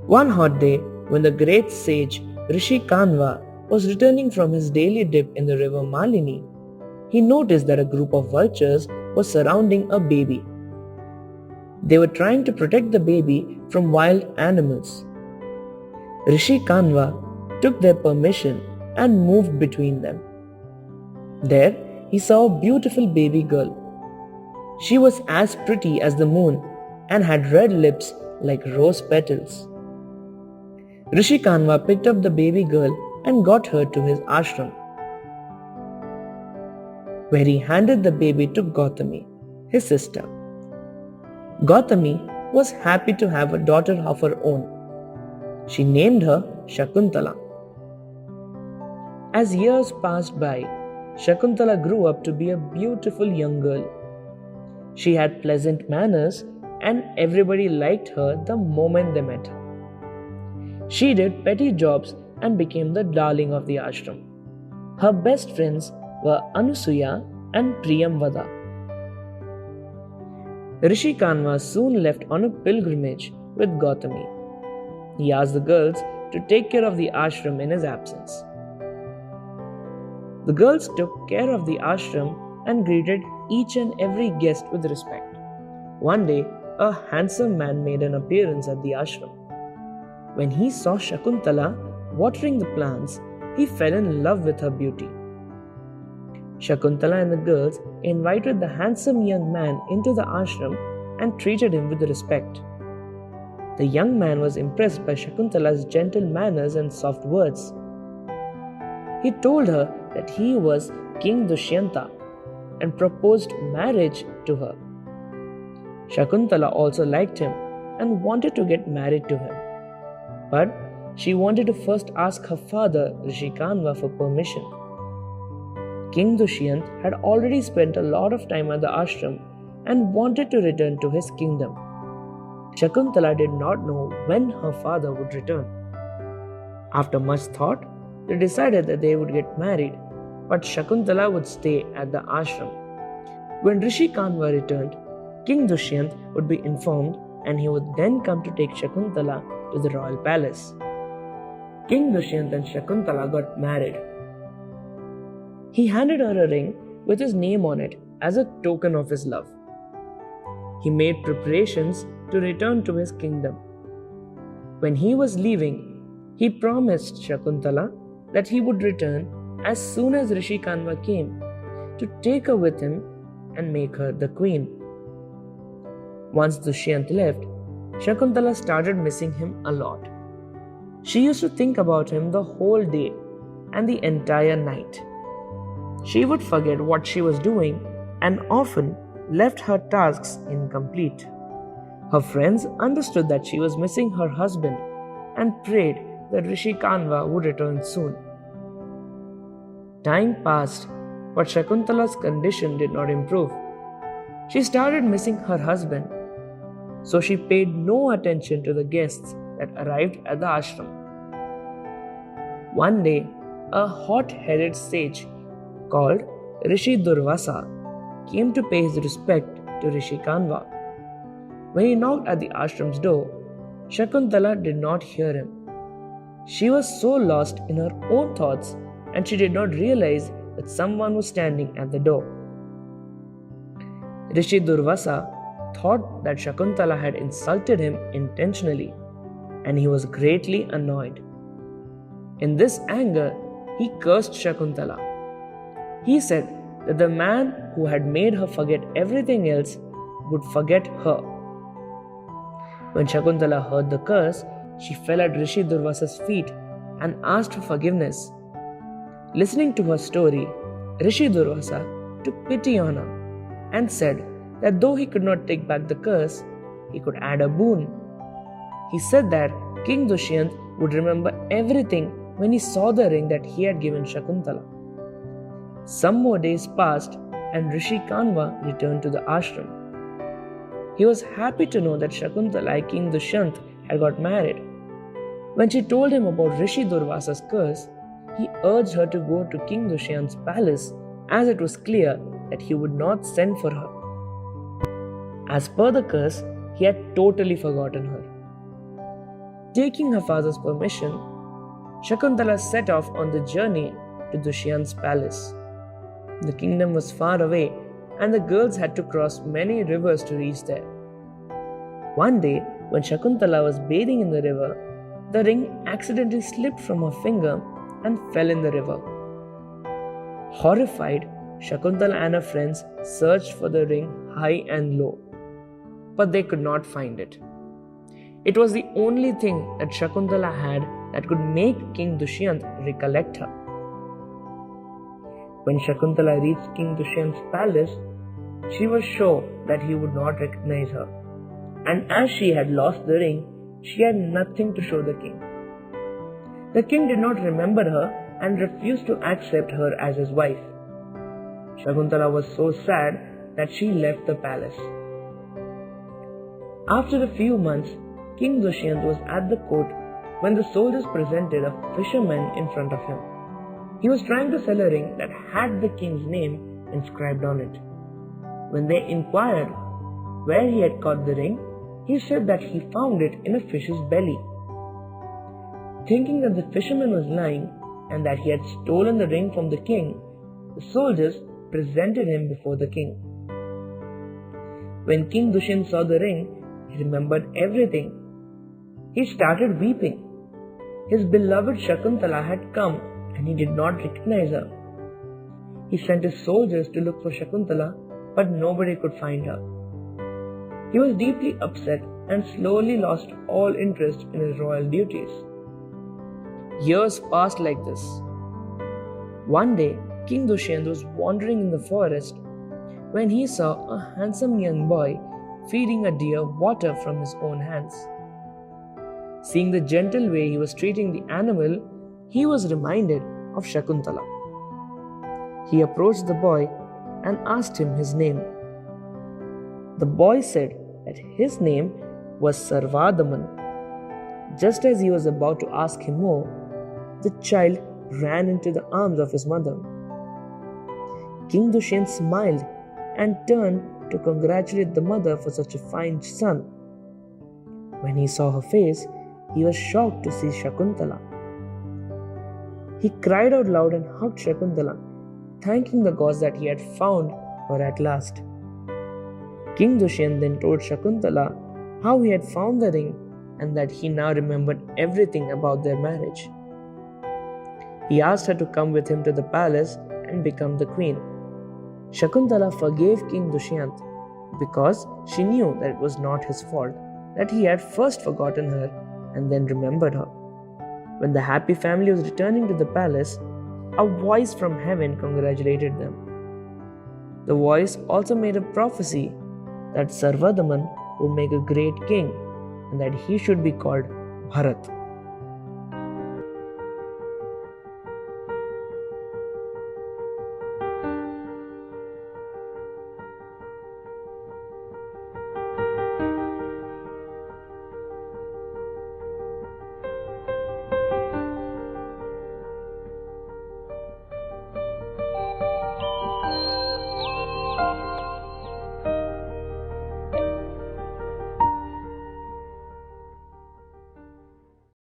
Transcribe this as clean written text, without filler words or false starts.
One hot day, when the great sage Rishi Kanva was returning from his daily dip in the river Malini, he noticed that a group of vultures was surrounding a baby. They were trying to protect the baby from wild animals. Rishi Kanva took their permission and moved between them. There, he saw a beautiful baby girl. She was as pretty as the moon and had red lips like rose petals. Rishi Kanva picked up the baby girl and got her to his ashram, where he handed the baby to Gautami, his sister. Gautami was happy to have a daughter of her own. She named her Shakuntala. As years passed by, Shakuntala grew up to be a beautiful young girl. She had pleasant manners and everybody liked her the moment they met her. She did petty jobs and became the darling of the ashram. Her best friends were Anusuya and Priyamvada. Rishi Kanva soon left on a pilgrimage with Gautami. He asked the girls to take care of the ashram in his absence. The girls took care of the ashram and greeted each and every guest with respect. One day, a handsome man made an appearance at the ashram. When he saw Shakuntala watering the plants, he fell in love with her beauty. Shakuntala and the girls invited the handsome young man into the ashram and treated him with respect. The young man was impressed by Shakuntala's gentle manners and soft words. He told her that he was King Dushyanta and proposed marriage to her. Shakuntala also liked him and wanted to get married to him. But she wanted to first ask her father, Rishi Kanva, for permission. King Dushyant had already spent a lot of time at the ashram and wanted to return to his kingdom. Shakuntala did not know when her father would return. After much thought, they decided that they would get married, but Shakuntala would stay at the ashram. When Rishi Kanva returned, King Dushyant would be informed and he would then come to take Shakuntala to the royal palace. King Dushyant and Shakuntala got married. He handed her a ring with his name on it as a token of his love. He made preparations to return to his kingdom. When he was leaving, he promised Shakuntala that he would return as soon as Rishi Kanva came to take her with him and make her the queen. Once Dushyant left, Shakuntala started missing him a lot. She used to think about him the whole day and the entire night. She would forget what she was doing and often left her tasks incomplete. Her friends understood that she was missing her husband and prayed that Rishi Kanva would return soon. Time passed, but Shakuntala's condition did not improve. She started missing her husband, so she paid no attention to the guests that arrived at the ashram. One day, a hot-headed sage called Rishi Durvasa came to pay his respect to Rishi Kanva. When he knocked at the ashram's door, Shakuntala did not hear him. She was so lost in her own thoughts and she did not realize that someone was standing at the door. Rishi Durvasa thought that Shakuntala had insulted him intentionally and he was greatly annoyed. In this anger, he cursed Shakuntala. He said that the man who had made her forget everything else would forget her. When Shakuntala heard the curse, she fell at Rishi Durvasa's feet and asked for forgiveness. Listening to her story, Rishi Durvasa took pity on her and said that though he could not take back the curse, he could add a boon. He said that King Dushyant would remember everything when he saw the ring that he had given Shakuntala. Some more days passed and Rishi Kanva returned to the ashram. He was happy to know that Shakuntala and King Dushyant had got married. When she told him about Rishi Durvasa's curse, he urged her to go to King Dushyant's palace as it was clear that he would not send for her. As per the curse, he had totally forgotten her. Taking her father's permission, Shakuntala set off on the journey to Dushyanta's palace. The kingdom was far away, and the girls had to cross many rivers to reach there. One day, when Shakuntala was bathing in the river, the ring accidentally slipped from her finger and fell in the river. Horrified, Shakuntala and her friends searched for the ring high and low, but they could not find it. It was the only thing that Shakuntala had that could make King Dushyanta recollect her. When Shakuntala reached King Dushyanta's palace, she was sure that he would not recognize her, and as she had lost the ring, she had nothing to show the king. The king did not remember her and refused to accept her as his wife. Shakuntala was so sad that she left the palace. After a few months, King Dushyanta was at the court when the soldiers presented a fisherman in front of him. He was trying to sell a ring that had the king's name inscribed on it. When they inquired where he had caught the ring, he said that he found it in a fish's belly. Thinking that the fisherman was lying and that he had stolen the ring from the king, the soldiers presented him before the king. When King Dushyanta saw the ring, he remembered everything. He started weeping. His beloved Shakuntala had come and he did not recognize her. He sent his soldiers to look for Shakuntala, but nobody could find her. He was deeply upset and slowly lost all interest in his royal duties. Years passed like this. One day, King Dushyanta was wandering in the forest when he saw a handsome young boy feeding a deer water from his own hands. Seeing the gentle way he was treating the animal, he was reminded of Shakuntala. He approached the boy and asked him his name. The boy said that his name was Sarvadaman. Just as he was about to ask him more, the child ran into the arms of his mother. King Dushyanta smiled and turned to congratulate the mother for such a fine son. When he saw her face, he was shocked to see Shakuntala. He cried out loud and hugged Shakuntala, thanking the gods that he had found her at last. King Dushyanta then told Shakuntala how he had found the ring and that he now remembered everything about their marriage. He asked her to come with him to the palace and become the queen. Shakuntala forgave King Dushyanta because she knew that it was not his fault, that he had first forgotten her and then remembered her. When the happy family was returning to the palace, a voice from heaven congratulated them. The voice also made a prophecy that Sarvadaman would make a great king and that he should be called Bharat.